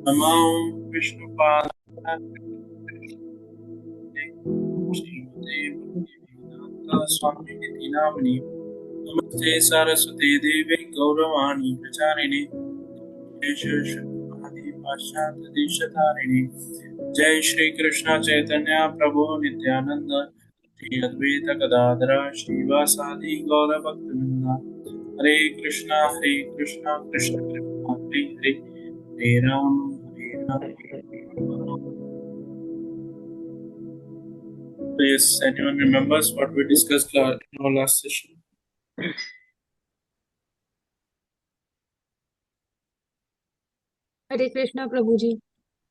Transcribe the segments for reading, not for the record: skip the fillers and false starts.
Namo Vishnupada Srimate Bhaktivedanta Swami Niti Namani Namaste Saraswati Devi Gauravani Pracharini Shri Paschat Deshatarini Jai Shri Krishna Chaitanya Prabhu Nityananda Shri Advaita Gadadara Shri Vasadi Gaura Bhaktivinoda Hare Krishna Krishna Krishna Hare Hare Hare Ram Hare Ram. Yes, anyone remembers what we discussed in our last session? Hare Krishna, Prabhuji.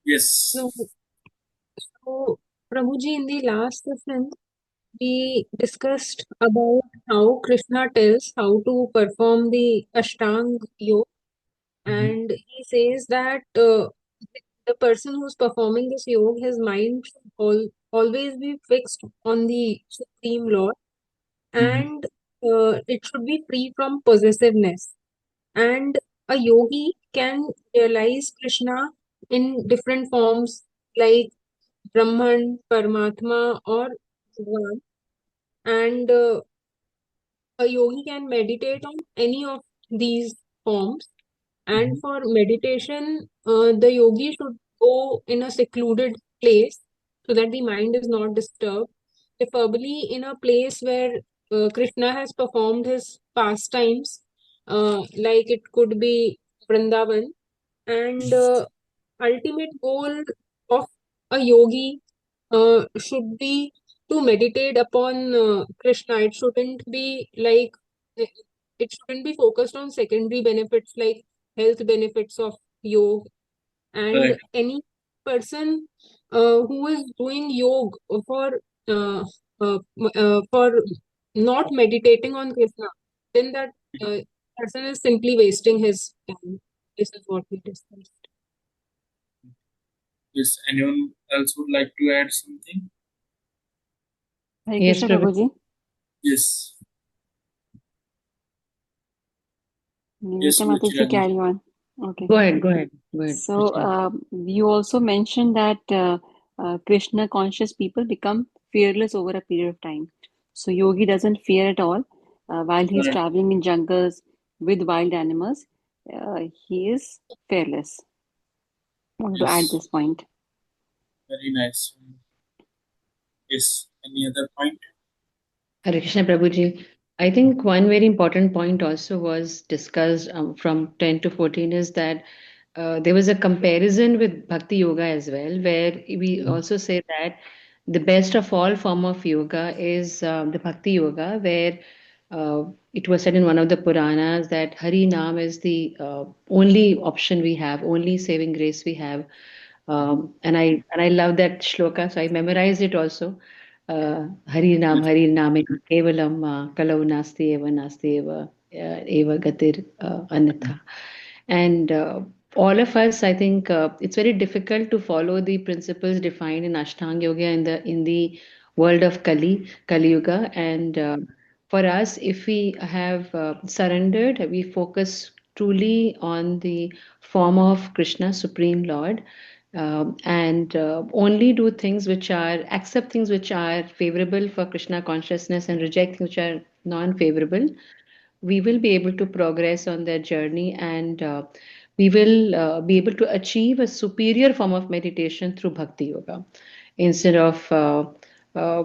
Yes. So, Prabhuji, in the last session, we discussed about how Krishna tells how to perform the Ashtang Yoga, and he says that the person who's performing this yoga, his mind should always be fixed on the Supreme Lord, Mhm. and it should be free from possessiveness. And a yogi can realize Krishna in different forms like Brahman, Paramatma, or Bhagwan. And a yogi can meditate on any of these forms. And Mhm. for meditation, the yogi should go in a secluded place so that the mind is not disturbed, preferably in a place where Krishna has performed his pastimes, like it could be Vrindavan. And ultimate goal of a yogi should be to meditate upon Krishna. It shouldn't be like it shouldn't be focused on secondary benefits like health benefits of yoga. And Correct. any person who is doing yoga uh, for not meditating on Krishna, then that uh, person is simply wasting his time. This is what we discussed. Yes, anyone else would like to add something? Hare Yes, Krishna Prabhu. Prabhuji. Yes. Yes, Gita Mataji, Ruchiraji. carry on. Okay. Go ahead, go ahead, go ahead. So, Krishna. you also mentioned that Krishna conscious people become fearless over a period of time. So, yogi doesn't fear at all while he's Correct. traveling in jungles with wild animals. He is fearless. I want to add Yes. this point. Very nice. Yes. Any other point? Hare Krishna Prabhuji. I think one very important point also was discussed from 10 to 14 is that there was a comparison with Bhakti Yoga as well, where we also say that the best of all form of yoga is the Bhakti Yoga, where it was said in one of the Puranas that Hari Nam is the only option we have, only saving grace we have. And I love that shloka, so I memorized it also. Hari Nam kevalam kalau nasti eva eva gatir anatha. And all of us, I think, it's very difficult to follow the principles defined in Ashtanga Yoga in the world of Kali Yuga. And for us, if we have surrendered, we focus truly on the form of Krishna, Supreme Lord, and only do things which are, accept things which are favorable for Krishna consciousness and reject things which are non-favorable, we will be able to progress on their journey, and we will be able to achieve a superior form of meditation through Bhakti Yoga instead of uh,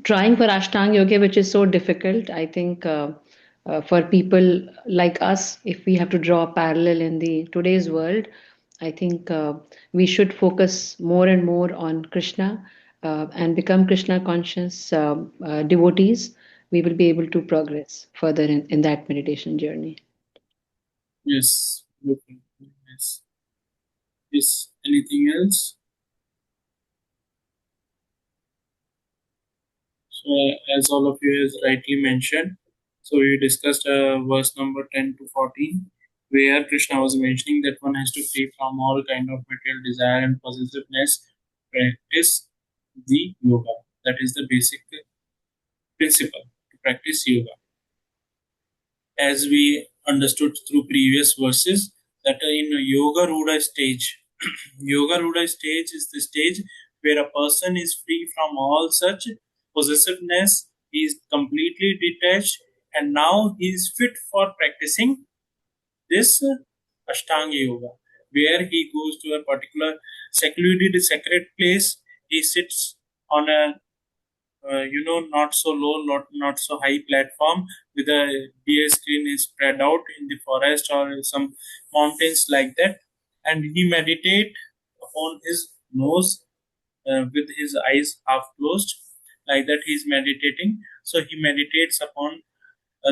trying for Ashtanga Yoga, which is so difficult. I think for people like us, if we have to draw a parallel in the today's world, I think we should focus more and more on Krishna and become Krishna conscious devotees. We will be able to progress further in that meditation journey. Yes. Okay. Yes. Yes. Anything else? So, as all of you has rightly mentioned, so we discussed verse number 10 to 14, where Krishna was mentioning that one has to free from all kind of material desire and possessiveness, practice the yoga. That is the basic principle to practice yoga. As we understood through previous verses, that in yoga ruda stage, Yoga Ruda stage is the stage where a person is free from all such possessiveness, he is completely detached, and now he is fit for practicing this Ashtanga Yoga, where he goes to a particular secluded, sacred place. He sits on a not so low, not so high platform with a deer screen is spread out in the forest or some mountains like that, and he meditate upon his nose with his eyes half closed, like that he is meditating. So he meditates upon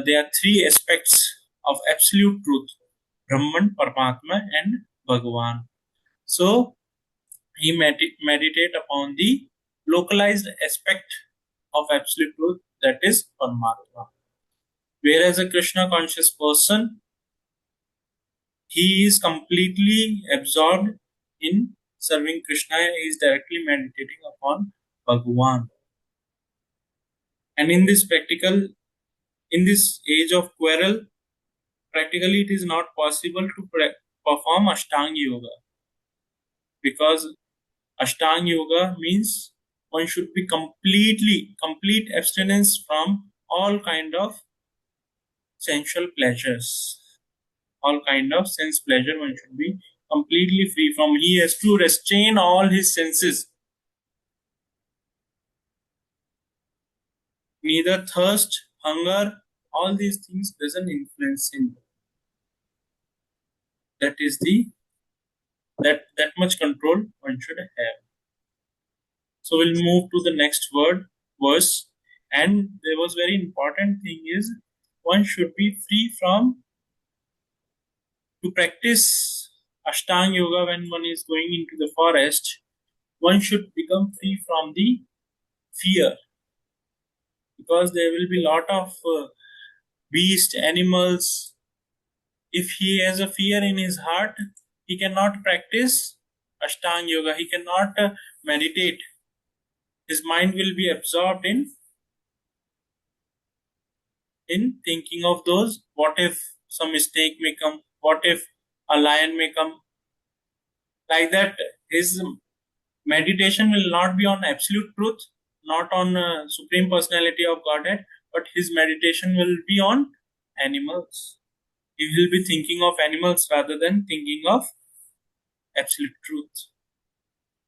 there are three aspects of absolute truth: Brahman, Paramatma, and Bhagavan. So he meditate upon the localized aspect of absolute truth, that is Paramatma. Whereas a Krishna conscious person, he is completely absorbed in serving Krishna, he is directly meditating upon Bhagavan. And in this age of quarrel, practically it is not possible to perform Ashtanga Yoga, because Ashtanga Yoga means one should be complete abstinence from all kind of sensual pleasures, all kind of sense pleasure. One should be completely free from. He has to restrain all his senses. Neither thirst, hunger, all these things doesn't influence him. That is that much control one should have. So we'll move to the next verse. And there was very important thing is one should be free from to practice Ashtanga Yoga when one is going into the forest. One should become free from the fear, because there will be lot of beast animals. If he has a fear in his heart, he cannot practice Ashtanga Yoga. He cannot meditate. His mind will be absorbed in thinking of those. What if some mistake may come? What if a lion may come? Like that, his meditation will not be on absolute truth, not on Supreme Personality of Godhead, but his meditation will be on animals. He will be thinking of animals rather than thinking of absolute truth.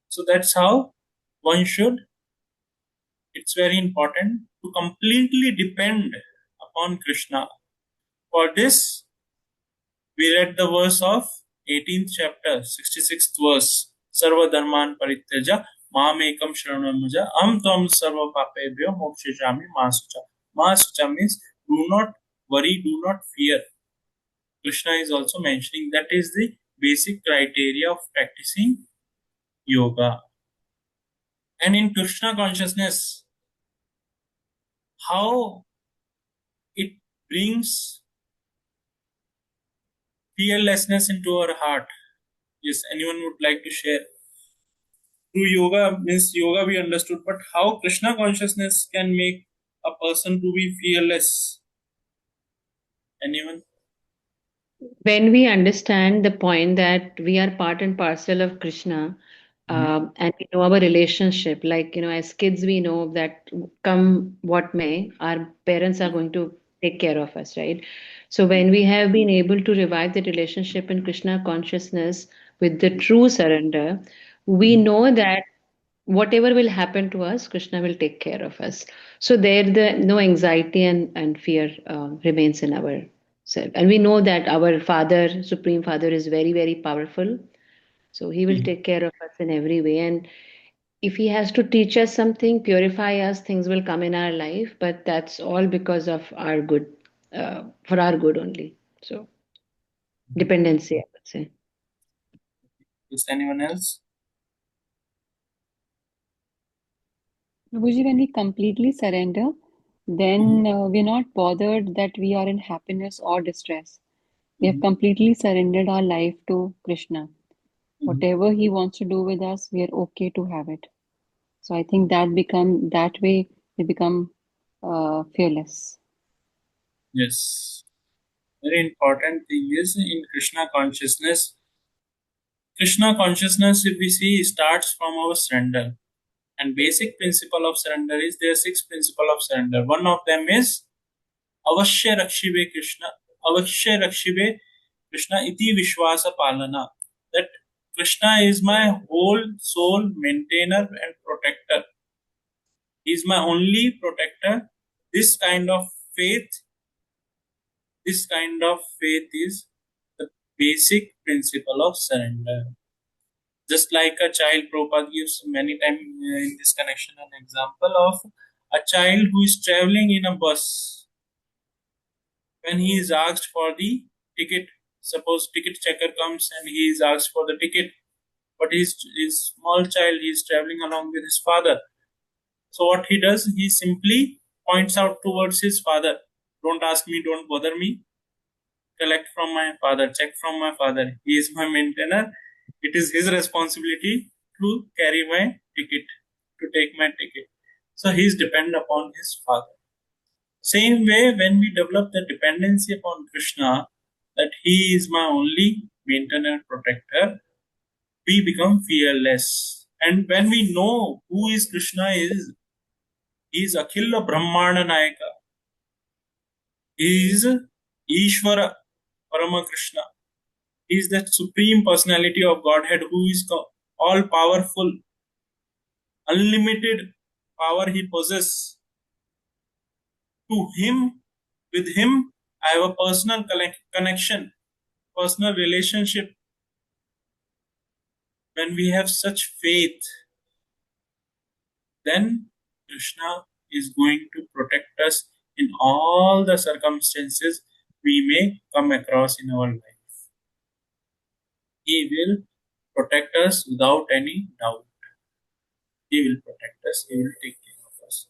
So that's how one should, it's very important to completely depend upon Krishna. For this, we read the verse of 18th chapter, 66th verse. Sarva dharman parityaja mamekam sharanamaja am tvam sarva papebhyo mokshishami masucha. Masucha means do not worry, do not fear. Krishna is also mentioning that is the basic criteria of practicing yoga. And in Krishna consciousness, how it brings fearlessness into our heart. Yes, anyone would like to share? Through yoga means yoga we understood, but how Krishna consciousness can make a person to be fearless? Anyone? When we understand the point that we are part and parcel of Krishna, and we know our relationship, like, as kids, we know that come what may, our parents are going to take care of us, right? So when we have been able to revive the relationship in Krishna consciousness with the true surrender, we know that whatever will happen to us, Krishna will take care of us. So there, the no anxiety and fear remains in our self, and we know that our Father, Supreme Father, is very very powerful. So He will take care of us in every way, and if He has to teach us something, purify us, things will come in our life. But that's all because of our good, for our good only. So dependency, I would say. Is anyone else? Prabhuji, when we completely surrender, then we're not bothered that we are in happiness or distress. We have completely surrendered our life to Krishna. Whatever He wants to do with us, we are okay to have it. So I think that way we become fearless. Yes. Very important thing is in Krishna consciousness, Krishna consciousness, if we see, starts from our surrender. And basic principle of surrender is there are 6 principles of surrender. One of them is Avashya Rakshibe Krishna, Avashya Rakshibe Krishna iti Vishwasa Palana. That Krishna is my whole soul maintainer and protector. He is my only protector. This kind of faith, this kind of faith is the basic principle of surrender. Just like a child, Prabhupada gives many times in this connection an example of a child who is traveling in a bus. When he is asked for the ticket, suppose ticket checker comes and he is asked for the ticket, but his small child, he is traveling along with his father. So what he does, he simply points out towards his father. Don't ask me, don't bother me. Collect from my father, check from my father. He is my maintainer. It is his responsibility to carry my ticket, to take my ticket. So he is dependent upon his father. Same way, when we develop the dependency upon Krishna, that he is my only maintainer, protector, we become fearless. And when we know who is Krishna is, he is Akhila Brahmana Nayaka. He is Ishvara Parama Krishna. He is the supreme personality of Godhead who is all powerful, unlimited power he possesses. To him, with him, I have a personal connection, personal relationship. When we have such faith, then Krishna is going to protect us in all the circumstances we may come across in our life. He will protect us without any doubt. He will protect us. He will take care of us.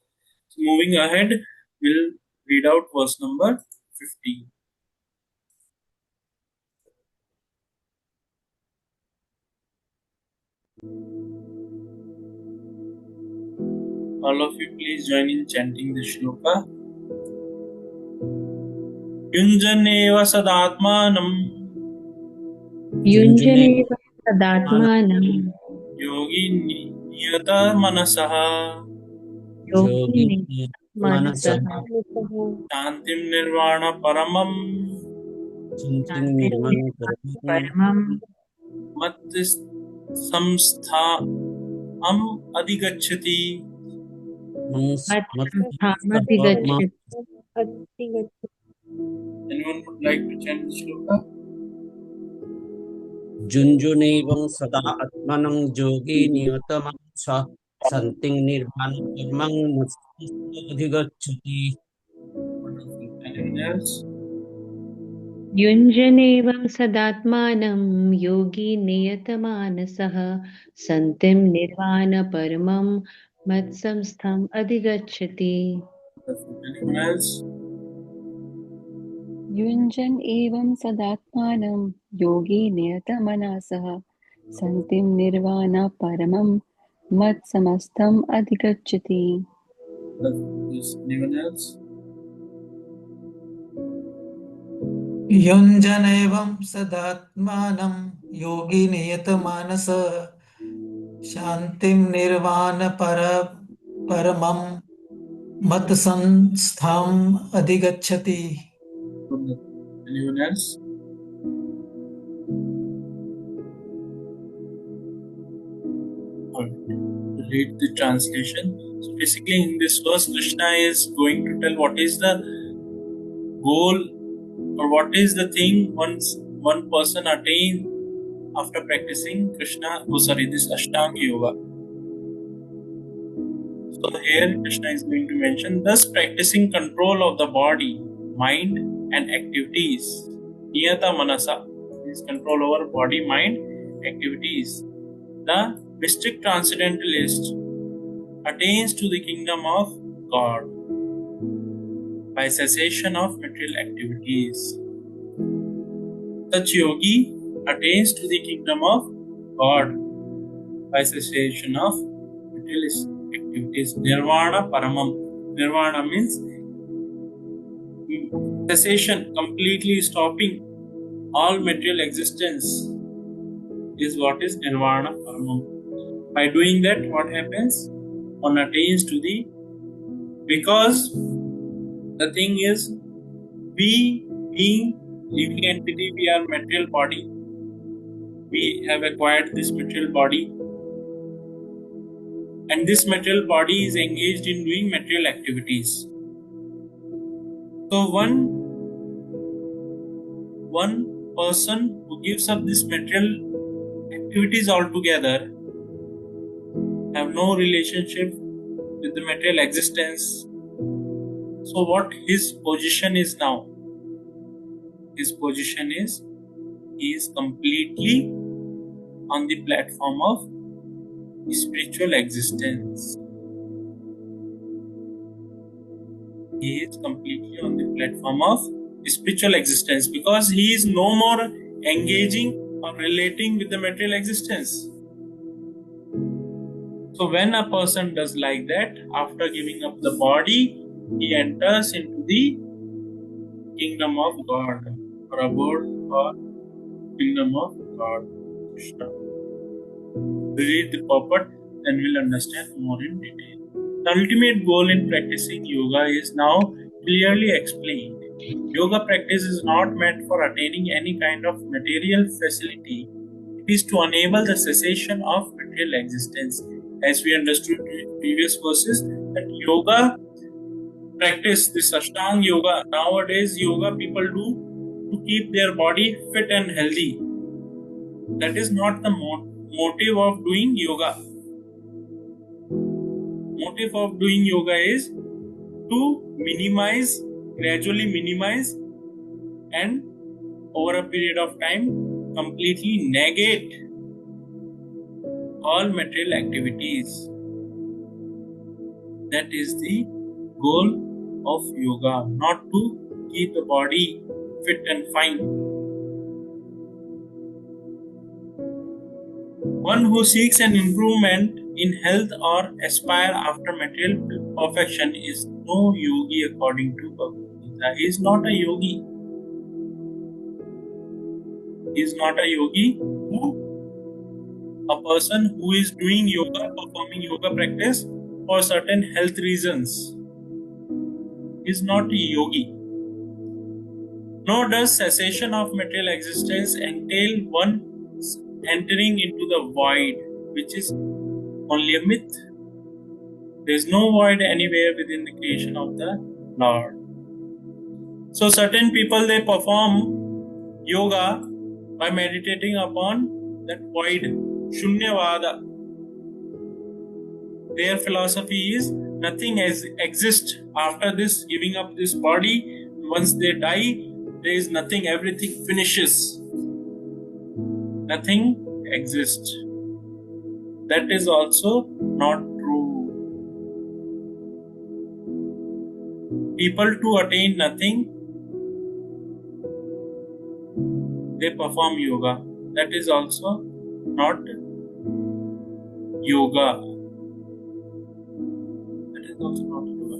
So moving ahead, we'll read out verse number 15. All of you please join in chanting the shloka. Yunjaneva sadatmanam Yunjaneva sadatmanam yogi niyata manasaha yogi Manasa manasaha shantim nirvana paramam shantim Nirvana Paramam paramam mat samstha adhigachati. mat samsthamati Matma gacchati. Anyone would like to chant the shloka? Junjunevam Sada Atmanam Jogi Niyatamasa Santing Nirvana Paramam Adhigachati. Wonderful. Anyone else? Yunjanevam sadatmanam yogi niyatamanasah santim nirvana paramam matsamstham adhigachati. Wonderful. Anyone else? युञ्जन् एवं सदात्मानं योगी नियतमनसः सन्तिं निर्वाणा परमं मत्समस्तम् अधिगच्छति. Wonderful. Yes. Anyone else? युञ्जनेवं सदात्मानं योगी नियतमानस शान्तिं परमं मत्संस्थाम् अधिगच्छति. Wonderful. Anyone else? Read the translation. So basically in this verse, Krishna is going to tell what is the goal or what is the thing once one person attains after practicing this Ashtanga Yoga. So here Krishna is going to mention thus practicing control of the body, mind and activities. Niyata Manasa is control over body, mind, activities. The mystic transcendentalist attains to the kingdom of God by cessation of material activities. Such yogi attains to the kingdom of God by cessation of material activities. Nirvana Paramam. Nirvana means cessation, completely stopping all material existence is what is nirvana paramam. By doing that, what happens? One attains to the, because the thing is, we being living entity, we are material body. We have acquired this material body, and this material body is engaged in doing material activities. So one person who gives up this material activities altogether, have no relationship with the material existence. So what his position is now? His position is, he is completely on the platform of spiritual existence. He is completely on the platform of spiritual existence, because he is no more engaging or relating with the material existence. So when a person does like that, after giving up the body, he enters into the kingdom of God, or abode or kingdom of God, Krishna. We read the purport, then we'll understand more in detail. The ultimate goal in practicing yoga is now clearly explained. Yoga practice is not meant for attaining any kind of material facility. It is to enable the cessation of material existence. As we understood in previous verses, that yoga practice, this Ashtanga yoga, nowadays yoga people do to keep their body fit and healthy. That is not the motive of doing yoga. Motive of doing yoga is to minimize, gradually minimize, and over a period of time completely negate all material activities. That is the goal of yoga, not to keep the body fit and fine. One who seeks an improvement in health or aspire after material perfection is no yogi according to Bhagavad Gita. He is not a yogi. He is not a yogi. A person who is doing yoga, performing yoga practice for certain health reasons, is not a yogi. Nor does cessation of material existence entail one entering into the void, which is only a myth. There is no void anywhere within the creation of the Lord. So certain people, they perform yoga by meditating upon that void, Shunyavada. Their philosophy is nothing exists after this, giving up this body. Once they die, there is nothing, everything finishes. Nothing exists. That is also not true. People to attain nothing, they perform yoga. That is also not yoga. That is also not yoga.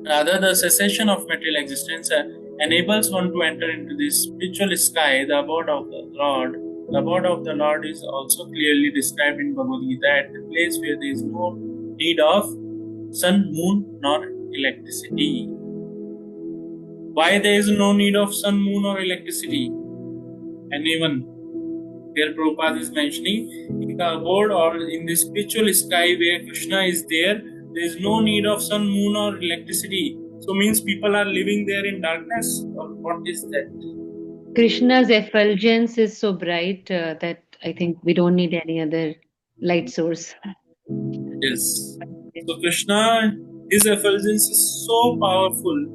Rather, the cessation of material existence enables one to enter into this spiritual sky, the abode of the Lord. The abode of the Lord is also clearly described in Bhagavad Gita, at the place where there is no need of sun, moon, nor electricity. Why there is no need of sun, moon, or electricity? And even here Prabhupada is mentioning, in the abode or in the spiritual sky where Krishna is there is no need of sun, moon, or electricity. So means people are living there in darkness, or what is that? Krishna's effulgence is so bright that I think we don't need any other light source. Yes. So Krishna, his effulgence is so powerful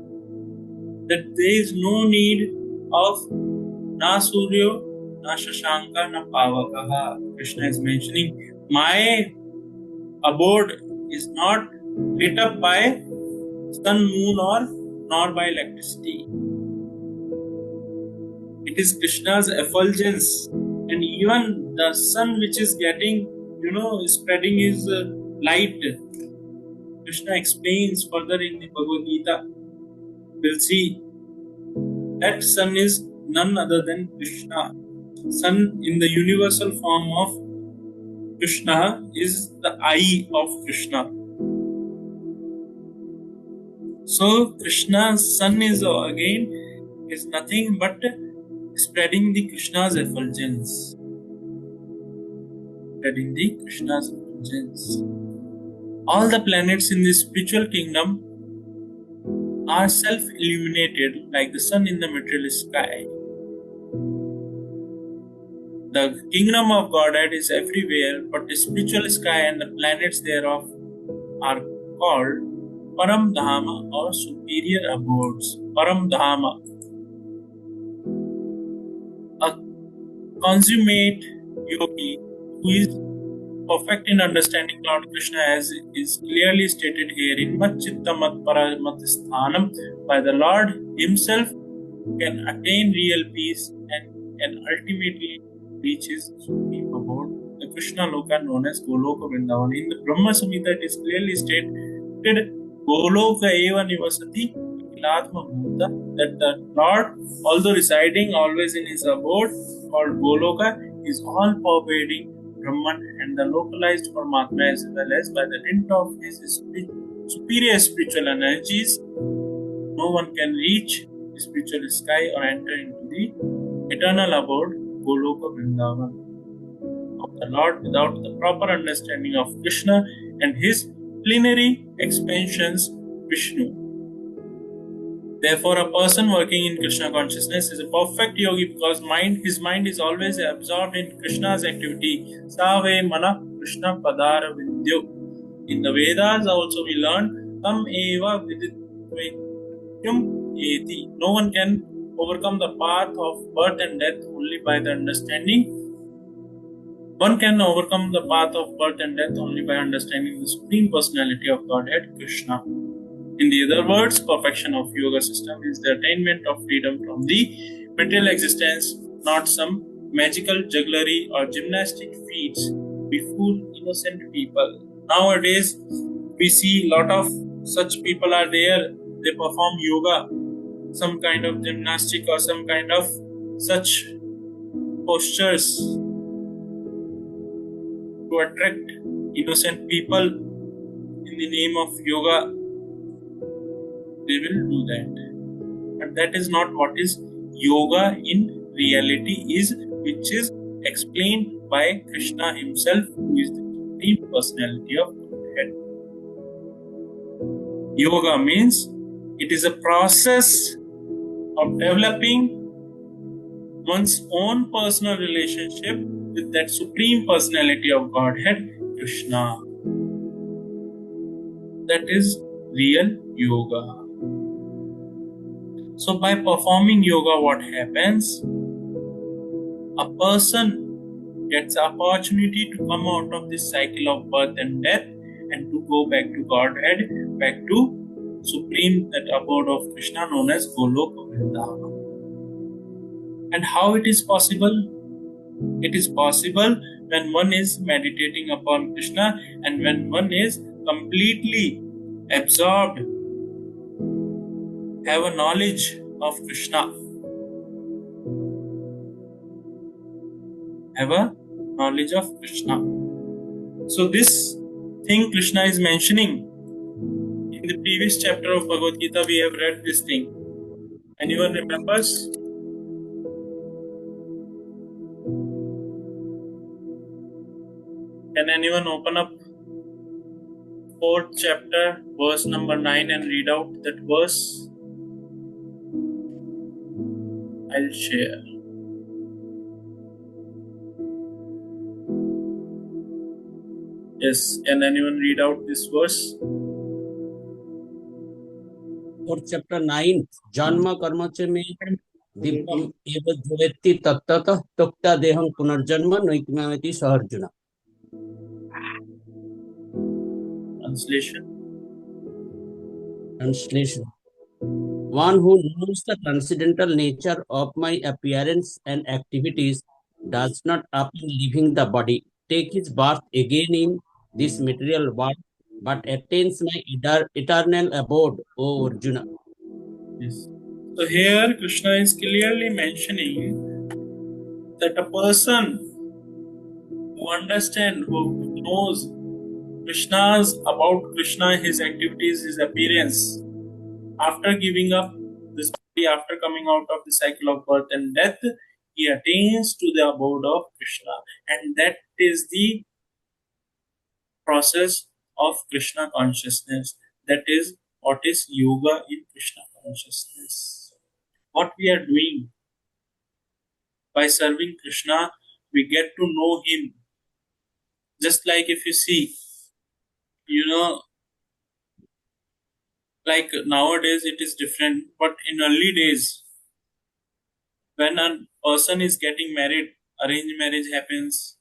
that there is no need of na suryo, na shashanka, na pavakaha. Krishna is mentioning, my abode is not lit up by sun, moon, or nor by electricity. It is Krishna's effulgence, and even the sun which is getting, spreading his light. Krishna explains further in the Bhagavad Gita. We'll see that sun is none other than Krishna. Sun in the universal form of Krishna is the eye of Krishna. So Krishna's sun is again is nothing but spreading the Krishna's effulgence. Spreading the Krishna's effulgence. All the planets in the spiritual kingdom are self-illuminated like the sun in the material sky. The kingdom of Godhead is everywhere, but the spiritual sky and the planets thereof are called Param Dhama or superior abodes. Param Dhama. A consummate yogi who is perfect in understanding Lord Krishna as is clearly stated here in Machitta Mat Paramat Sthanam by the Lord himself can attain real peace and ultimately reach his supreme abode, the Krishna Loka known as Goloka Vrindavan. In the Brahma Samhita it is clearly stated Goloka Eva Nivasati Atma Bhuta, that the Lord, although residing always in his abode called Goloka, is all pervading Brahman and the localized Paramatma, as well as by the dint of his superior spiritual energies, no one can reach the spiritual sky or enter into the eternal abode, Goloka Vrindavan, of the Lord without the proper understanding of Krishna and his plenary expansions, Vishnu. Therefore, a person working in Krishna consciousness is a perfect yogi because his mind is always absorbed in Krishna's activity. Save mana Krishna padara vidyo. In the Vedas also we learn tam eva viditvam eti. No one can overcome the path of birth and death only by the understanding. One can overcome the path of birth and death only by understanding the Supreme Personality of Godhead, Krishna. In the other words, perfection of yoga system is the attainment of freedom from the material existence, not some magical jugglery or gymnastic feats. We fool innocent people. Nowadays, we see a lot of such people are there. They perform yoga, some kind of gymnastic or some kind of such postures to attract innocent people in the name of yoga. They will do that, but that is not what is yoga in reality is, which is explained by Krishna himself, who is the Supreme Personality of Godhead. Yoga means it is a process of developing one's own personal relationship with that Supreme Personality of Godhead, Krishna. That is real yoga. So by performing yoga, what happens? A person gets the opportunity to come out of this cycle of birth and death and to go back to Godhead, back to Supreme, that abode of Krishna known as Goloka Vrindavan. And how it is possible? It is possible when one is meditating upon Krishna and when one is completely absorbed, have a knowledge of Krishna. Have a knowledge of Krishna. So this thing Krishna is mentioning in the previous chapter of Bhagavad Gita, we have read this thing. Anyone remembers? Can anyone open up 4th chapter, verse number 9 and read out that verse? I'll share. Yes, can anyone read out this verse? 4th chapter 9, Janma Karma च में दिव्यम एव ज्वलति तत्ततः तोक्ता देहं पुनर्जन्म नैकम्यति स Arjun. Translation. One who knows the transcendental nature of my appearance and activities does not, upon leaving the body, take his birth again in this material world, but attains my eternal abode, O Arjuna. Yes. So here Krishna is clearly mentioning that a person who understands, who knows about Krishna, his activities, his appearance, after giving up this body, after coming out of the cycle of birth and death, he attains to the abode of Krishna. And that is the process of Krishna consciousness. That is what is yoga in Krishna consciousness. What we are doing by serving Krishna, we get to know him. Just like if you see, you know, like nowadays it is different, but in early days, when a person is getting married, arranged marriage happens.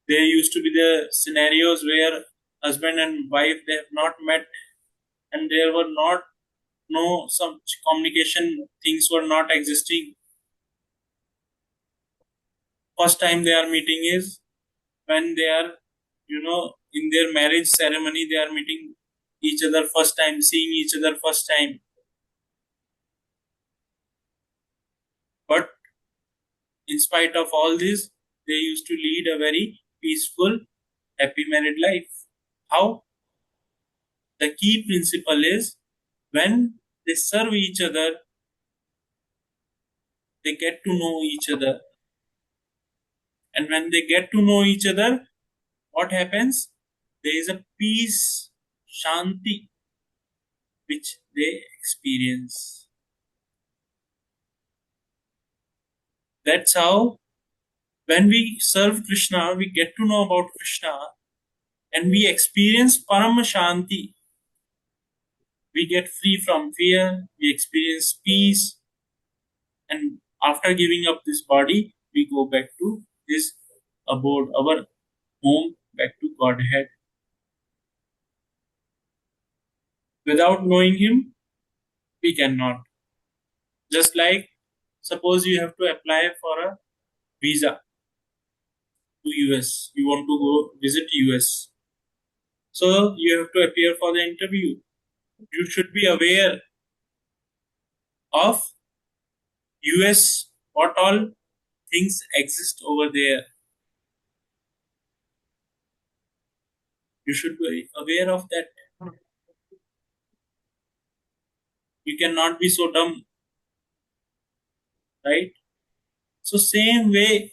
There used to be the scenarios where husband and wife they have not met, and there were not no some communication things were not existing. First time they are meeting is when they are, in their marriage ceremony they are meeting each other first time, seeing each other first time. But in spite of all this, they used to lead a very peaceful, happy married life. How? The key principle is when they serve each other, they get to know each other. And when they get to know each other, what happens? There is a peace, shanti, which they experience. That's how, when we serve Krishna, we get to know about Krishna and we experience Parama Shanti. We get free from fear, we experience peace, and after giving up this body, we go back to this abode, our home, back to Godhead. Without knowing Him, we cannot. Just like, suppose you have to apply for a visa to US, you want to go visit US. So you have to appear for the interview. You should be aware of US, what all things exist over there. You should be aware of that. You cannot be so dumb, right? So same way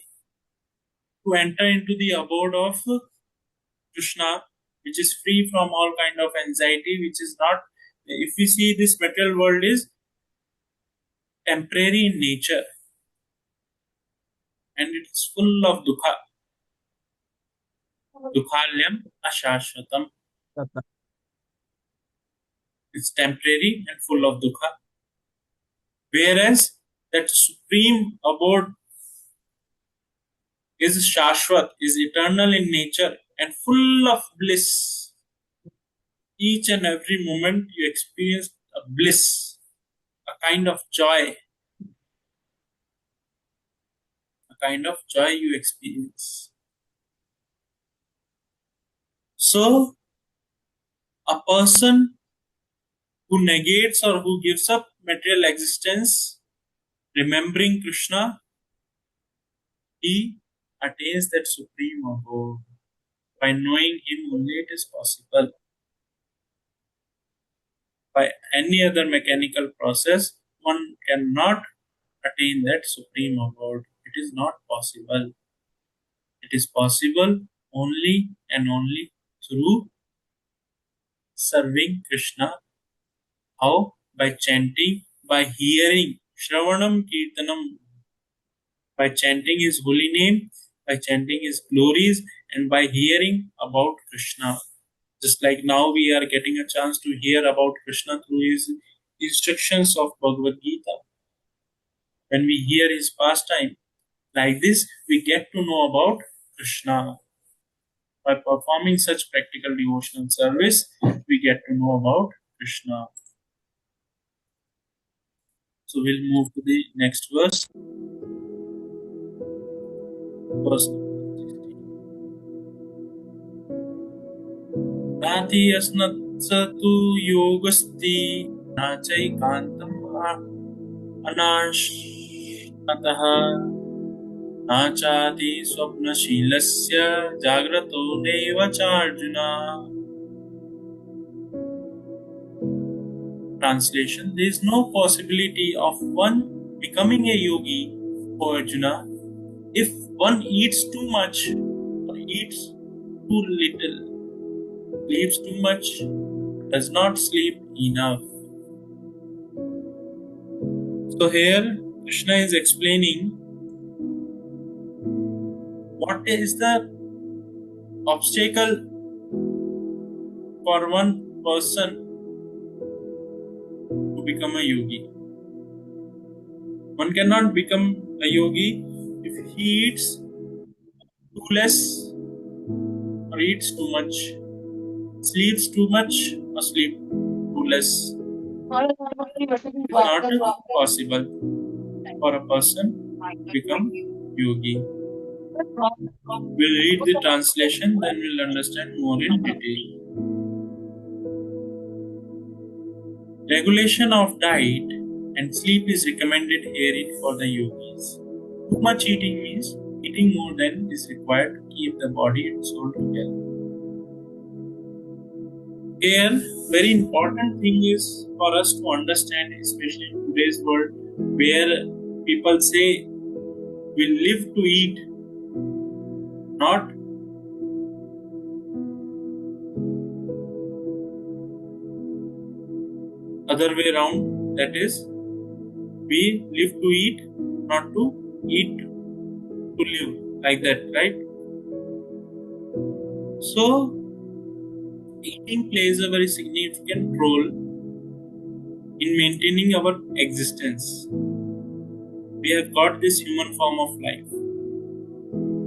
to enter into the abode of Krishna, which is free from all kind of anxiety, which is not, if we see this material world is temporary in nature and it's full of dukha. Dukhalyam ashashvatam. It's temporary and full of dukha. Whereas that supreme abode is shashvat, is eternal in nature and full of bliss. Each and every moment you experience a bliss, a kind of joy. A kind of joy you experience. So, a person who negates or who gives up material existence, remembering Krishna, he attains that supreme abode. By knowing him only it is possible. By any other mechanical process, one cannot attain that supreme abode. It is not possible. It is possible only and only through serving Krishna. How? By chanting, by hearing, Shravanam Kirtanam, by chanting his holy name, by chanting his glories, and by hearing about Krishna. Just like now we are getting a chance to hear about Krishna through his instructions of Bhagavad Gita. When we hear his pastime, like this, we get to know about Krishna. By performing such practical devotional service, we get to know about Krishna. So we'll move to the next verse. Verse Nati asnatsatu yogasti nachaikantam anashnataha नाचाति स्वप्नशीलस्य जाग्रतो naive चार्जुना. Translation: there is no possibility of one becoming a yogi for Arjuna if one eats too much or eats too little, sleeps too much, does not sleep enough. So here Krishna is explaining what is the obstacle for one person to become a yogi. One cannot become a yogi if he eats too less or eats too much, sleeps too much or sleep too less. It's not possible for a person to become yogi. We'll read the translation, then we'll understand more in detail. Regulation of diet and sleep is recommended herein for the yogis. Too much eating means eating more than is required to keep the body and soul together. Here, very important thing is for us to understand, especially in today's world, where people say we live to eat, not other way around. That is, we live to eat, not to eat to live, like that, right? So, eating plays a very significant role in maintaining our existence. We have got this human form of life.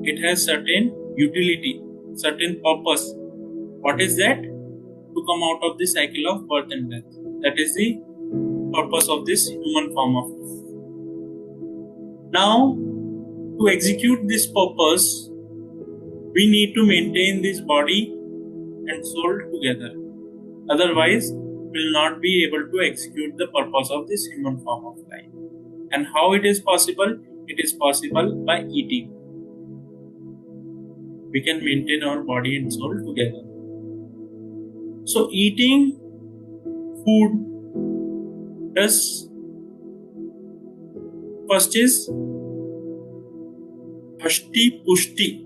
It has certain utility, certain purpose. What is that? To come out of the cycle of birth and death. That is the purpose of this human form of life. Now, to execute this purpose, we need to maintain this body and soul together. Otherwise, we will not be able to execute the purpose of this human form of life. And how it is possible? It is possible by eating. We can maintain our body and soul together. So, eating food does first is Hashti Pushti.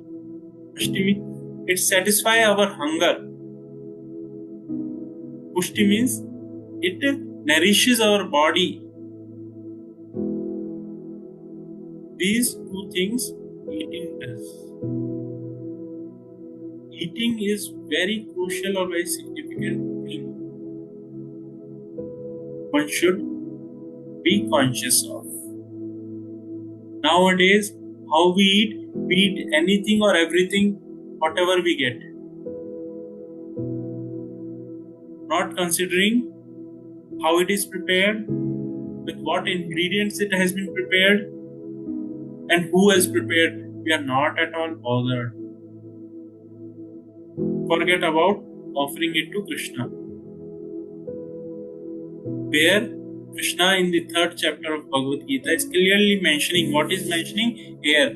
Hashti means it satisfies our hunger. Pushti means it nourishes our body. These two things eating does. Eating is very crucial or very significant thing one should be conscious of. Nowadays, how we eat anything or everything, whatever we get. Not considering how it is prepared, with what ingredients it has been prepared, and who has prepared. We are not at all bothered. Forget about offering it to Krishna. Where Krishna in the 3rd chapter of Bhagavad Gita is clearly mentioning, what is mentioning here?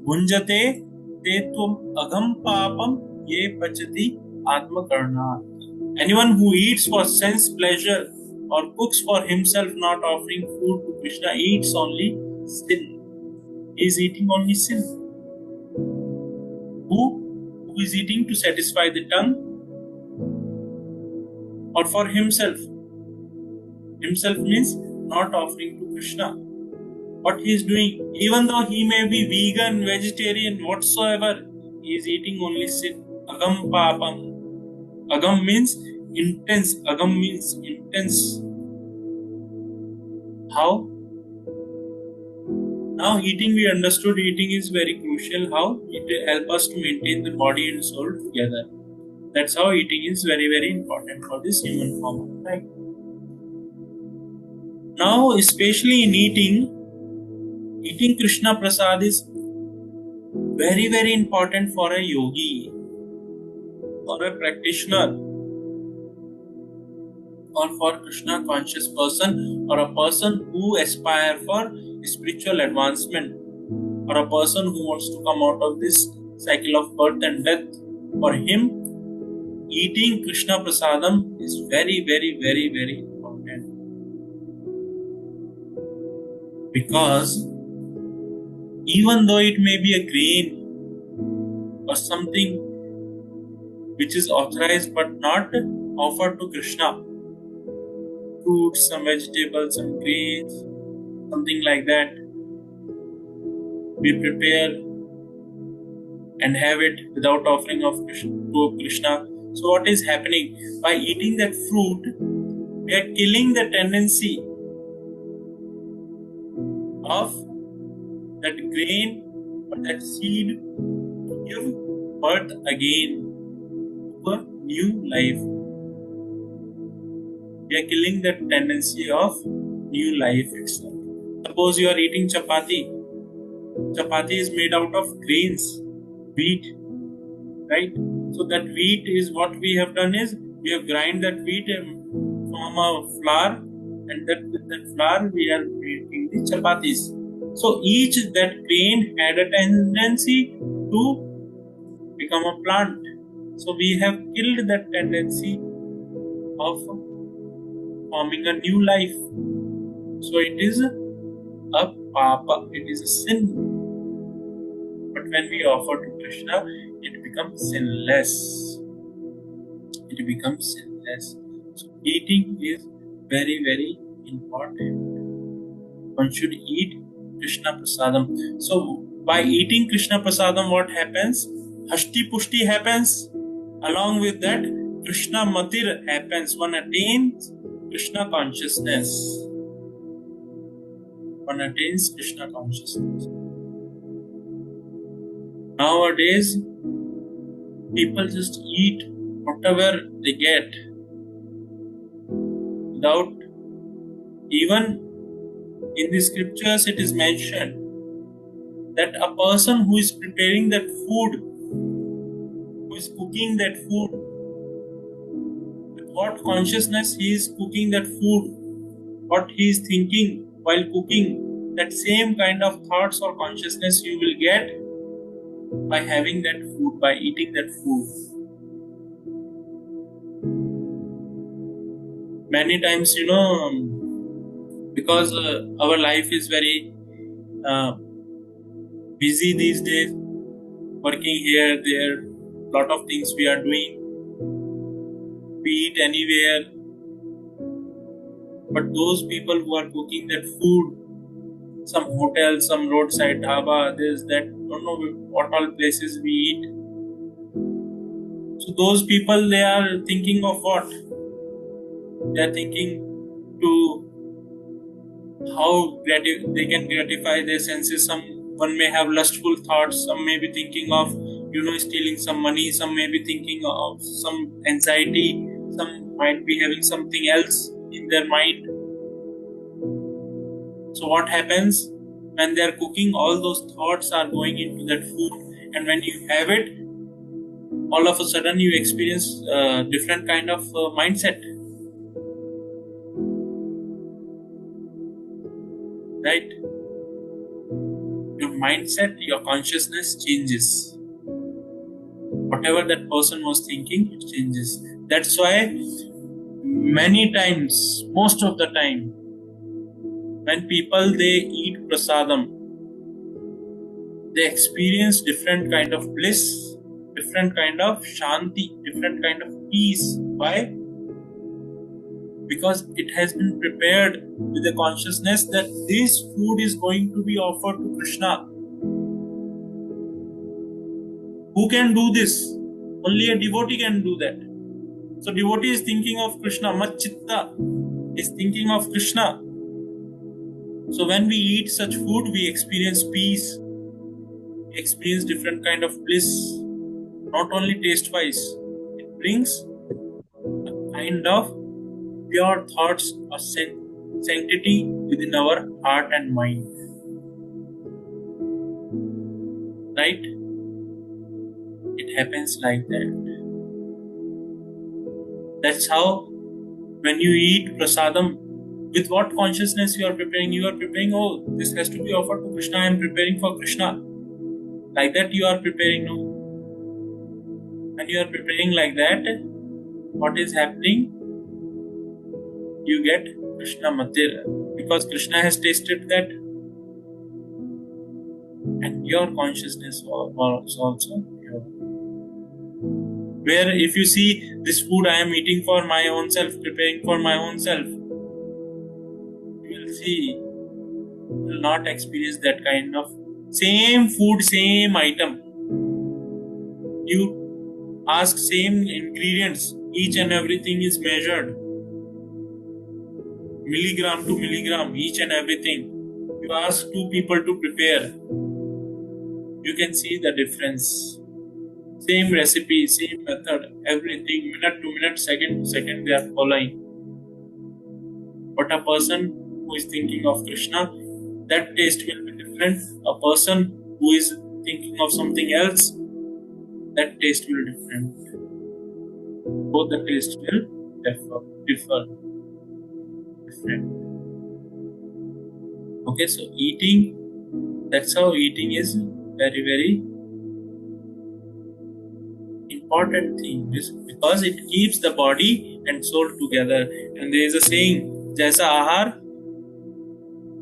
Bhunjate te tum agam papam ye pachati atma karna. Anyone who eats for sense pleasure or cooks for himself, not offering food to Krishna, eats only sin. He is eating only sin. Who is eating to satisfy the tongue or for himself? Himself means not offering to Krishna. What he is doing, even though he may be vegan, vegetarian, whatsoever, he is eating only sin. Agam papam. Agam means intense. Agam means intense. How? Now eating, we understood eating is very crucial. How? It will help us to maintain the body and soul together. That's how eating is very, very important for this human form of life. Now, especially in eating Krishna Prasad is very, very important for a yogi, for a practitioner, or for Krishna conscious person, or a person who aspire for spiritual advancement. or a person who wants to come out of this cycle of birth and death, for him, eating Krishna Prasadam is very, very, very, very important. Because even though it may be a grain or something which is authorized but not offered to Krishna, fruits, some vegetables, some grains, something like that, we prepare and have it without offering of Krishna, to Krishna. So what is happening? By eating that fruit, we are killing the tendency of that grain or that seed to give birth again to a new life. We are killing the tendency of new life itself. Suppose you are eating chapati. Chapati is made out of grains, wheat, right? So that wheat is what we have done is we have grind that wheat and form a flour, and with that flour we are making the chapatis. So each that grain had a tendency to become a plant. So we have killed that tendency of forming a new life. So it is a papa, it is a sin. But when we offer to Krishna, it becomes sinless. It becomes sinless. So eating is very, very important. One should eat Krishna Prasadam. So by eating Krishna Prasadam, what happens? Hashti Pushti happens. Along with that, Krishna Matir happens. One attains Krishna consciousness. One attains Krishna consciousness. Nowadays, people just eat whatever they get without even in the scriptures it is mentioned that a person who is preparing that food, who is cooking that food, with what consciousness he is cooking that food, what he is thinking while cooking, that same kind of thoughts or consciousness you will get by having that food, by eating that food. Many times, because our life is very busy these days, working here, there, lot of things we are doing. We eat anywhere. But those people who are cooking that food, some hotel, some roadside dhaba, this, that, don't know what all places we eat. So those people, they are thinking of what? They are thinking to how they can gratify their senses. Someone may have lustful thoughts, some may be thinking of stealing some money, some may be thinking of some anxiety, some might be having something else in their mind. So what happens when they are cooking? All those thoughts are going into that food, and when you have it, all of a sudden you experience different kind of mindset, right? Your mindset, your consciousness changes. Whatever that person was thinking, it changes. That's why many times, most of the time, when people they eat prasadam, they experience different kind of bliss, different kind of shanti, different kind of peace. Why? Because it has been prepared with the consciousness that this food is going to be offered to Krishna. Who can do this? Only a devotee can do that. So devotee is thinking of Krishna. Matchitta is thinking of Krishna. So when we eat such food, we experience peace. We experience different kind of bliss. Not only taste-wise, it brings a kind of pure thoughts of sanctity within our heart and mind. Right? It happens like that. That's how when you eat prasadam, With what consciousness you are preparing? You are preparing, oh, this has to be offered to Krishna, I am preparing for Krishna. Like that you are preparing, no? And you are preparing like that, what is happening? You get Krishna Matir, because Krishna has tasted that, and your consciousness was also pure. Where if you see this food I am eating for my own self, preparing for my own self, you will see, you will not experience that kind of same food, same item. You ask same ingredients, each and everything is measured, milligram to milligram, each and everything. You ask two people to prepare, you can see the difference. Same recipe, same method, everything, minute to minute, second to second, they are following. But a person who is thinking of Krishna, that taste will be different. A person who is thinking of something else, that taste will be different. Both the taste will differ. Different. Okay, so eating, that's how eating is very, very important thing, because it keeps the body and soul together. And there is a saying, जैसा आहार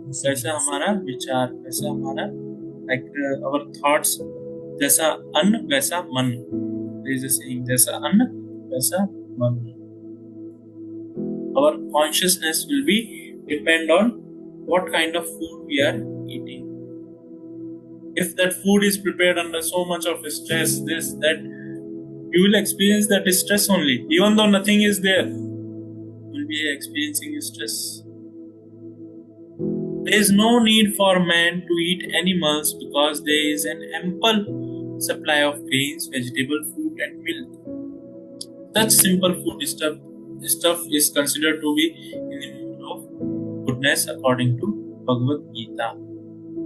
वैसा हमारा विचार, वैसा हमारा like our thoughts, जैसा अन्न वैसा मन. There is a saying, जैसा अन्न वैसा मन. Our consciousness will be depend on what kind of food we are eating. If that food is prepared under so much of stress, this, that, you will experience that stress only. Even though nothing is there, you will be experiencing stress. There is no need for man to eat animals because there is an ample supply of grains, vegetable, fruit, and milk. Such simple food stuff is considered to be in the mood of goodness according to Bhagavad Gita.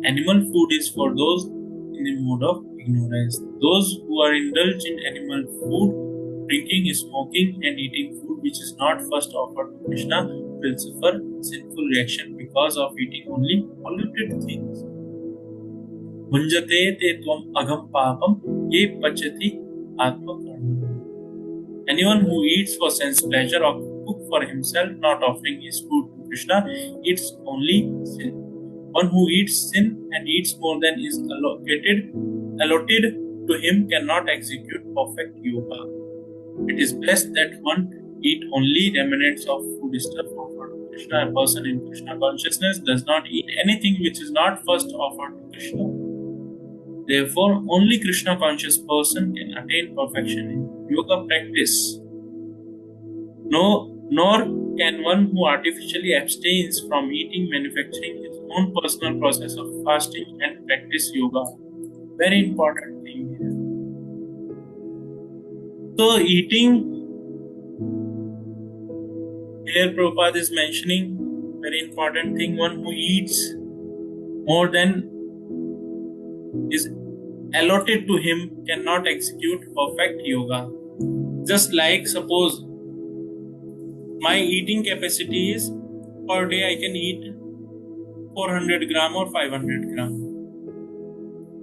Animal food is for those in the mood of ignorance. Those who are indulged in animal food, drinking, smoking, and eating food which is not first offered to Krishna will suffer sinful reaction because of eating only polluted things. Bhunjate te tvam agam papam ye pachati atma karma. Anyone who eats for sense pleasure or cook for himself, not offering his food to Krishna, eats only sin. One who eats sin and eats more than is allotted to him cannot execute perfect yoga. It is best that one eat only remnants of food stuff offered to Krishna. A person in Krishna consciousness does not eat anything which is not first offered to Krishna. Therefore, only Krishna conscious person can attain perfection in yoga practice. Nor can one who artificially abstains from eating manufacturing his own personal process of fasting and practice yoga. Very important thing here. So eating, here Prabhupada is mentioning very important thing, one who eats more than is allotted to him cannot execute perfect yoga. Just like suppose my eating capacity is per day I can eat 400 gram or 500 gram.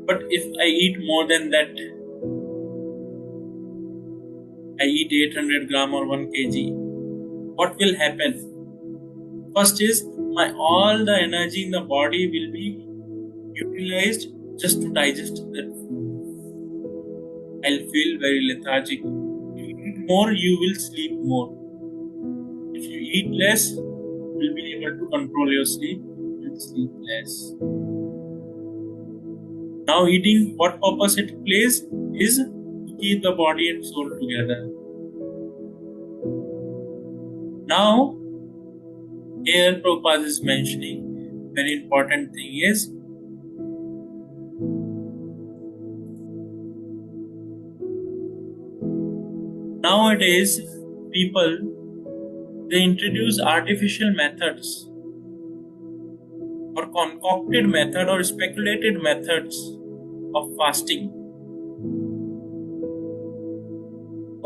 But if I eat more than that, I eat 800 gram or 1 kg, what will happen? First is all the energy in the body will be utilized just to digest that food. I'll feel very lethargic. If you eat more, you will sleep more. If you eat less, you will be able to control your sleep. You will sleep less. Now eating, what purpose it plays is to keep the body and soul together. Now, here Prabhupada is mentioning very important thing is nowadays people, they introduce artificial methods or concocted method or speculated methods of fasting.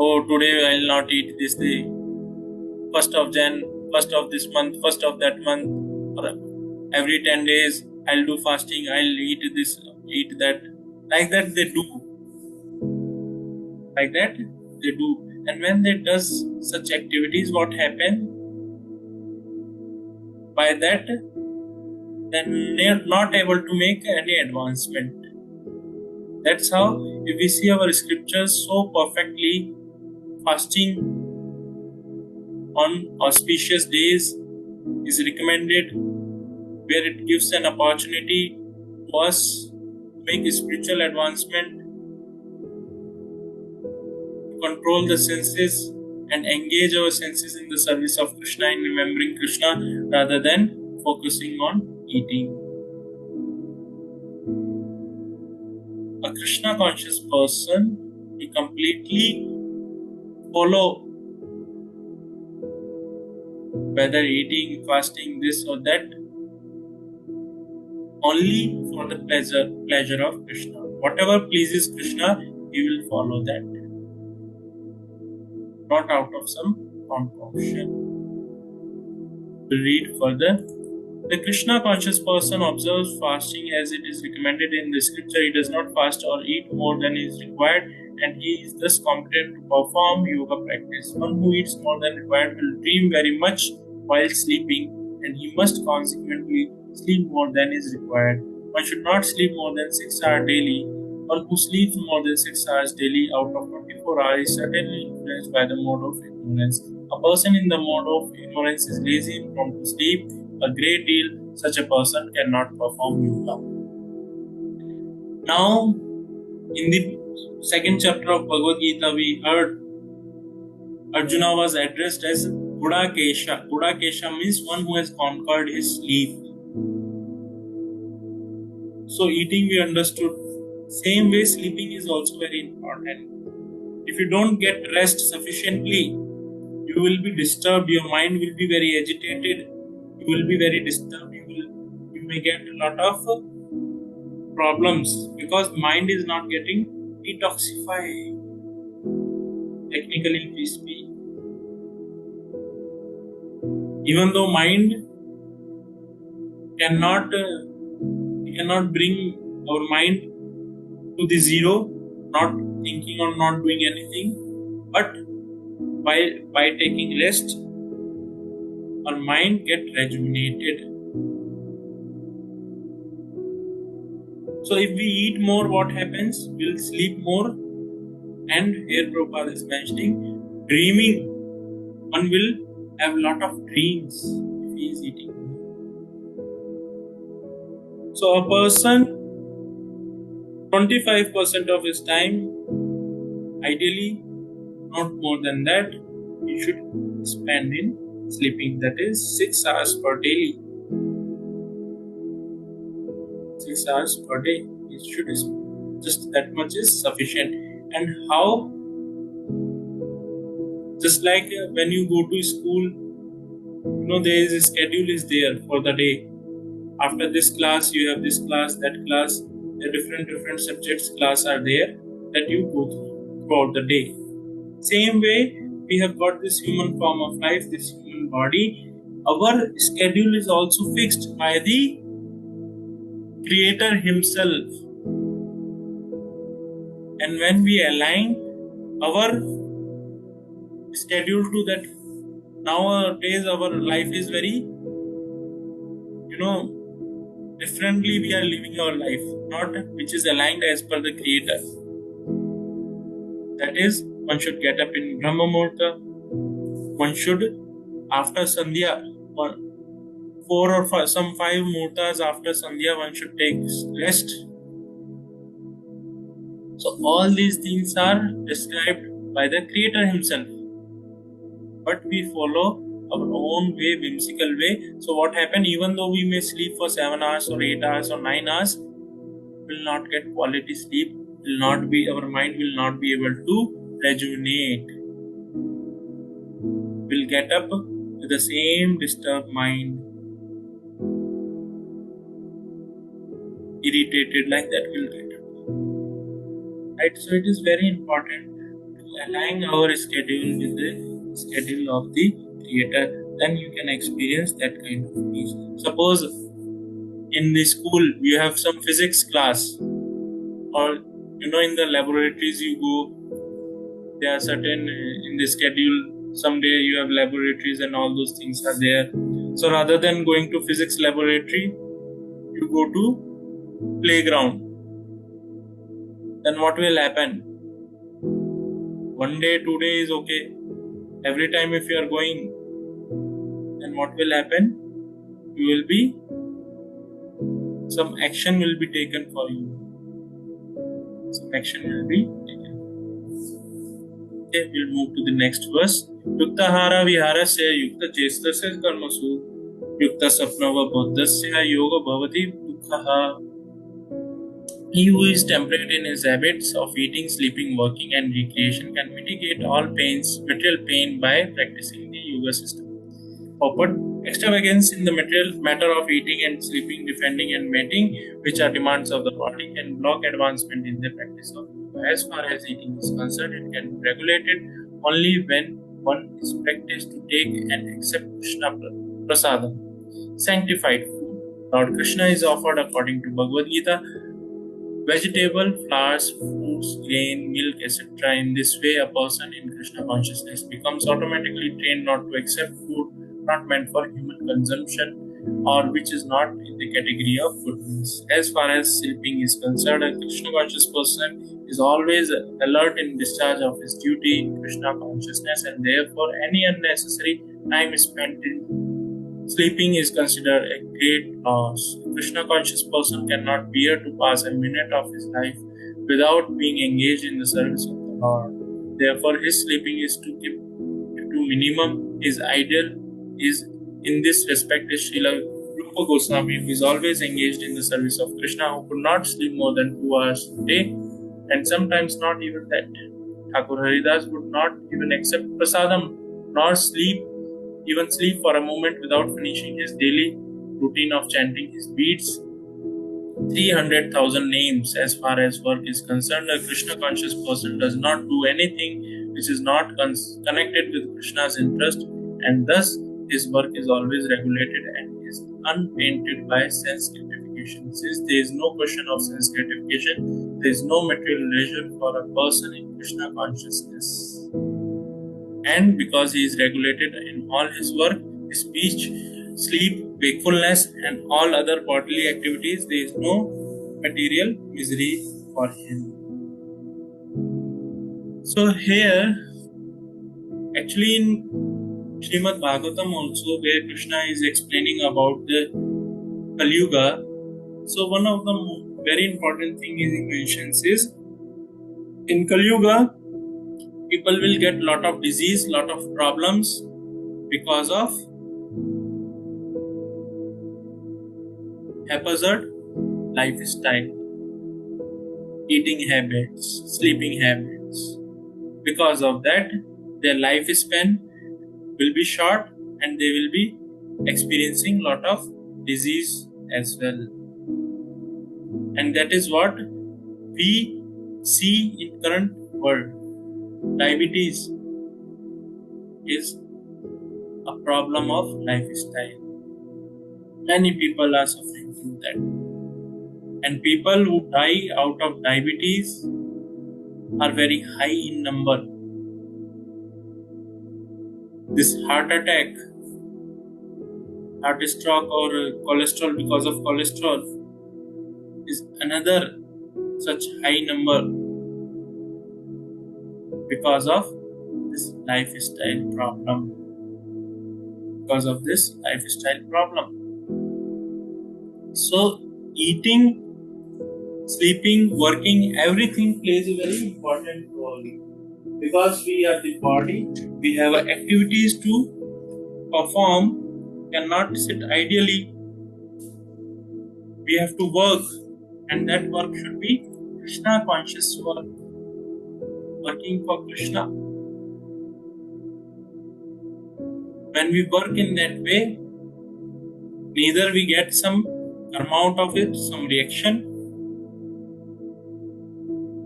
Oh, today I will not eat this day. 1st of Jan, first of this month, first of that month, or every 10 days I'll do fasting, I'll eat this, eat that. Like that they do. Like that they do. And when they does such activities, what happen? By that, then they're not able to make any advancement. That's how, if we see our scriptures so perfectly, fasting on auspicious days is recommended, where it gives an opportunity to us to make spiritual advancement, to control the senses and engage our senses in the service of Krishna, in remembering Krishna rather than focusing on eating. A Krishna conscious person, he completely follow whether eating, fasting, this or that, only for the pleasure of Krishna. Whatever pleases Krishna, he will follow that, not out of some compulsion. We'll read further. The Krishna conscious person observes fasting as it is recommended in the scripture. He does not fast or eat more than is required, and he is thus competent to perform yoga practice. One who eats more than required will dream very much while sleeping, and he must consequently sleep more than is required. One should not sleep more than 6 hours daily. One who sleeps more than 6 hours daily out of 24 hours is certainly influenced by the mode of ignorance. A person in the mode of ignorance is lazy and prone to sleep a great deal. Such a person cannot perform yoga. Now, in the second chapter of Bhagavad Gita, we heard Arjuna was addressed as Gudakesha. Gudakesha means one who has conquered his sleep. So eating we understood. Same way sleeping is also very important. If you don't get rest sufficiently, you will be disturbed, your mind will be very agitated, you will be very disturbed, you may get a lot of problems because mind is not getting detoxified. Technically we speak. Even though mind cannot bring our mind to the zero, not thinking or not doing anything, but by taking rest, our mind get rejuvenated. So if we eat more, what happens? We'll sleep more, and here Prabhupada is mentioning dreaming. One will have a lot of dreams if he is eating. So a person, 25% of his time, ideally not more than that, he should spend in sleeping. That is 6 hours per daily. 6 hours per day. It should just that much is sufficient. And how? Just like when you go to school, there is a schedule is there for the day. After this class, you have this class, that class. The different subjects class are there that you go throughout the day. Same way, we have got this human form of life, this human body. Our schedule is also fixed by the Creator Himself. And when we align our schedule to that, nowadays our life is very, differently we are living our life, not which is aligned as per the Creator. That is, one should get up in Brahma Muhurta. One should, after Sandhya, 4 or 5 muhurtas after Sandhya, one should take rest. So all these things are described by the Creator Himself. But we follow our own way, whimsical way. So what happens, even though we may sleep for 7 hours or 8 hours or 9 hours, will not get quality sleep, our mind will not be able to rejuvenate. We'll get up with the same disturbed mind, irritated, like that will get up. Right? So it is very important to align our schedule with the schedule of the Creator. then you can experience that kind of peace. Suppose in the school you have some physics class, or in the laboratories you go, there are certain in the schedule, someday you have laboratories and all those things are there. So rather than going to physics laboratory, you go to playground. Then what will happen? One day, 2 day is okay. Every time if you are going, then what will happen? You will be, some action will be taken for you. Some action will be taken. Okay, we'll move to the next verse. Yuktahara viharasya yukta chestasya karmasu yukta sapnava bodhasya yoga bhavati dukhaha. He who is temperate in his habits of eating, sleeping, working, and recreation can mitigate all pains, material pain, by practicing the yoga system. But extravagance in the material matter of eating and sleeping, defending and mating, which are demands of the body, can block advancement in the practice of yoga. As far as eating is concerned, it can be regulated only when one is practiced to take and accept Krishna prasadam, sanctified food. Lord Krishna is offered according to Bhagavad Gita vegetable, flowers, fruits, grain, milk, etc. In this way, a person in Krishna consciousness becomes automatically trained not to accept food not meant for human consumption or which is not in the category of goodness. As far as sleeping is concerned, a Krishna conscious person is always alert in discharge of his duty in Krishna consciousness, and therefore any unnecessary time spent in sleeping is considered a great loss. A Krishna conscious person cannot bear to pass a minute of his life without being engaged in the service of the Lord. Therefore, his sleeping is to keep to minimum. His ideal is in this respect is Srila Rupa Goswami, who is always engaged in the service of Krishna, who could not sleep more than 2 hours a day, and sometimes not even that. Thakur Haridas would not even accept prasadam, nor even sleep for a moment without finishing his daily routine of chanting his beads. 300,000 names. As far as work is concerned, a Krishna conscious person does not do anything which is not connected with Krishna's interest, and thus his work is always regulated and is untainted by sense gratification. Since there is no question of sense gratification, there is no material leisure for a person in Krishna consciousness. And because he is regulated in all his work, his speech, sleep, wakefulness, and all other bodily activities, there is no material misery for him. So here, actually in Srimad Bhagavatam also, where Krishna is explaining about the Kali Yuga, so one of the very important thing he mentions is, in Kali Yuga, people will get lot of disease, lot of problems because of haphazard lifestyle, eating habits, sleeping habits. Because of that, their lifespan will be short and they will be experiencing lot of disease as well. And that is what we see in current world. Diabetes is a problem of lifestyle. Many people are suffering from that. And people who die out of diabetes are very high in number. This heart attack, heart stroke, or cholesterol because of cholesterol is another such high number because of this lifestyle problem. Because of this lifestyle problem. So eating, sleeping, working, everything plays a very important role. Because we are the body, we have activities to perform, cannot sit ideally. We have to work, and that work should be Krishna conscious work, working for Krishna. When we work in that way, neither we get some amount of it, some reaction.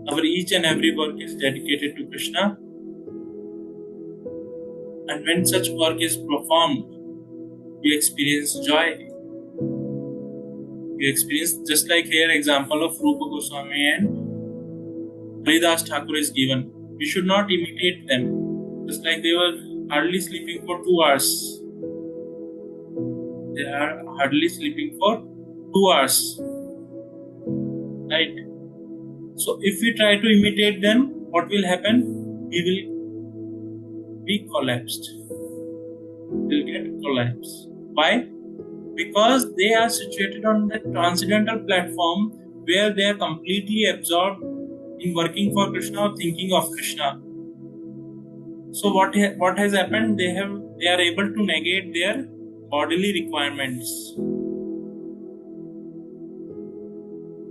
Our each and every work is dedicated to Krishna. And when such work is performed, you experience joy. You experience, just like here example of Rupa Goswami and Haridas Thakur is given. We should not imitate them. Just like they were hardly sleeping for 2 hours. They are hardly sleeping for 2 hours. Right? So if we try to imitate them, what will happen? We will be collapsed. We will get collapsed. Why? Because they are situated on the transcendental platform where they are completely absorbed in working for Krishna or thinking of Krishna. So what has happened? They are able to negate their bodily requirements.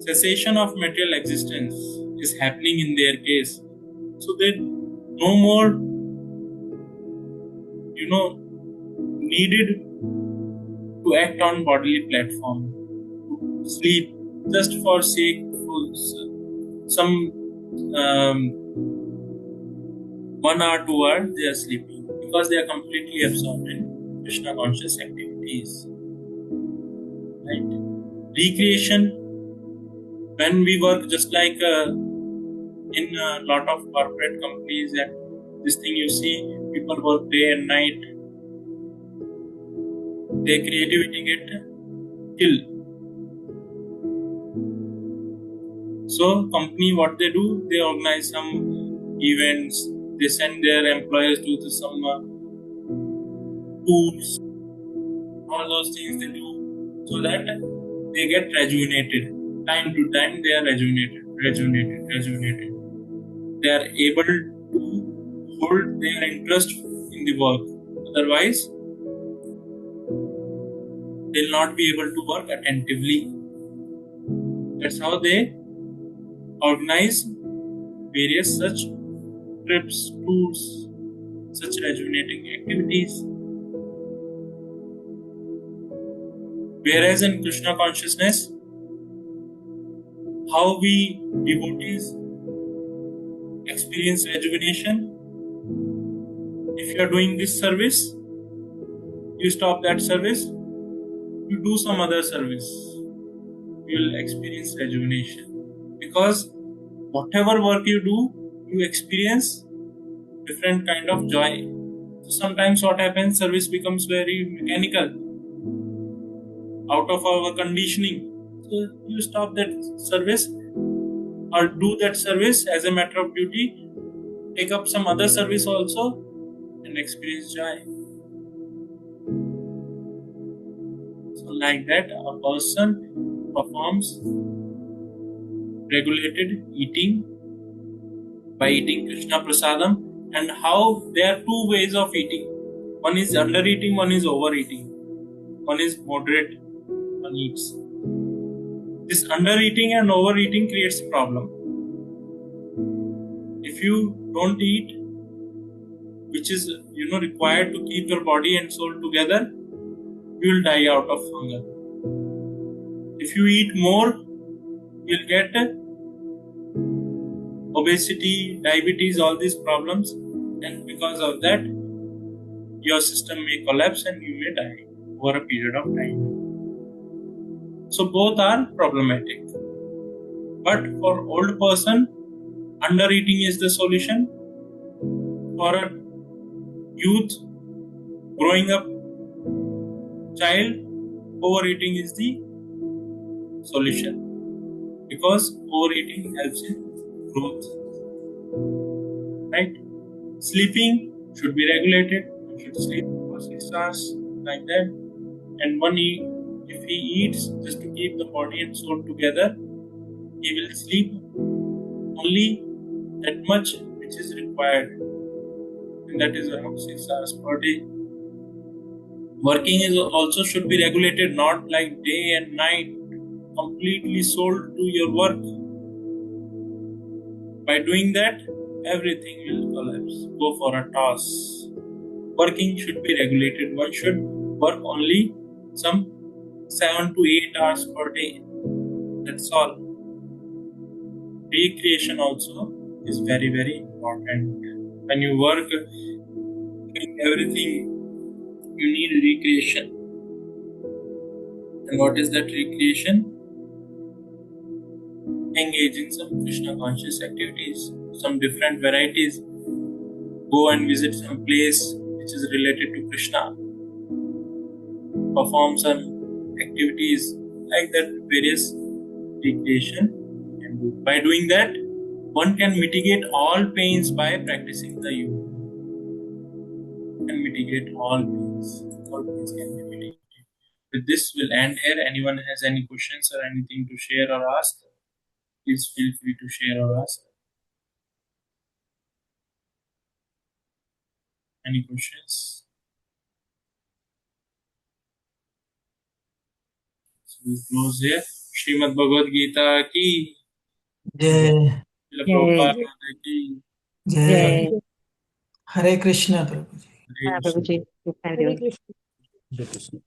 Cessation of material existence is happening in their case. So they no more, needed to act on bodily platform, to sleep just for sake for some 1 hour, 2 hours they are sleeping because they are completely absorbed in Krishna conscious activities. Right? Recreation, when we work just like in a lot of corporate companies and this thing you see, people work day and night, their creativity get killed. So company, what they do, they organize some events, they send their employees to some tours, all those things they do so that they get rejuvenated. Time to time they are rejuvenated. They are able to hold their interest in the work. Otherwise, they will not be able to work attentively. That's how they organize various such trips, tours, such rejuvenating activities. Whereas in Krishna consciousness, how we devotees experience rejuvenation, if you are doing this service, you stop that service, you do some other service, you will experience rejuvenation. Because whatever work you do, you experience different kind of joy. So sometimes what happens, service becomes very mechanical, out of our conditioning. So you stop that service or do that service as a matter of duty, take up some other service also and experience joy. So like that, a person performs regulated eating by eating Krishna Prasadam. And how there are two ways of eating. One is under eating, one is overeating. One is moderate, one eats. This under eating and overeating creates a problem. If you don't eat, which is required to keep your body and soul together, you will die out of hunger. If you eat more, you will get obesity, diabetes, all these problems, and because of that, your system may collapse and you may die over a period of time. So both are problematic. But for old person, under eating is the solution. For a youth, growing up child, overeating is the solution. Because overeating helps in growth. Right? Sleeping should be regulated. You should sleep for 6 hours, like that. And if he eats just to keep the body and soul together, he will sleep only that much which is required, and that is around 6 hours per day. Working is also should be regulated, not like day and night, completely sold to your work. By doing that, everything will collapse, go for a toss. Working should be regulated. One should work only some 7 to 8 hours per day. That's all. Recreation also is very, very important. When you work, doing everything, you need recreation. And what is that recreation? Engage in some Krishna conscious activities, some different varieties. Go and visit some place which is related to Krishna. Perform some activities like that, various recreation can do. By doing that, one can mitigate all pains by practicing the yoga. And mitigate all pains. All pains can be mitigated. With this, we'll end here. Anyone has any questions or anything to share or ask, please feel free to share or ask. Any questions? So we'll close here. Srimad Bhagavad Gita ki जय Srila Jai, Prabhupada ki जय Jai. Hare Krishna Prabhu ji Hare Prabhuji, Krishna. thank Hare you. Krishna. Hare Krishna.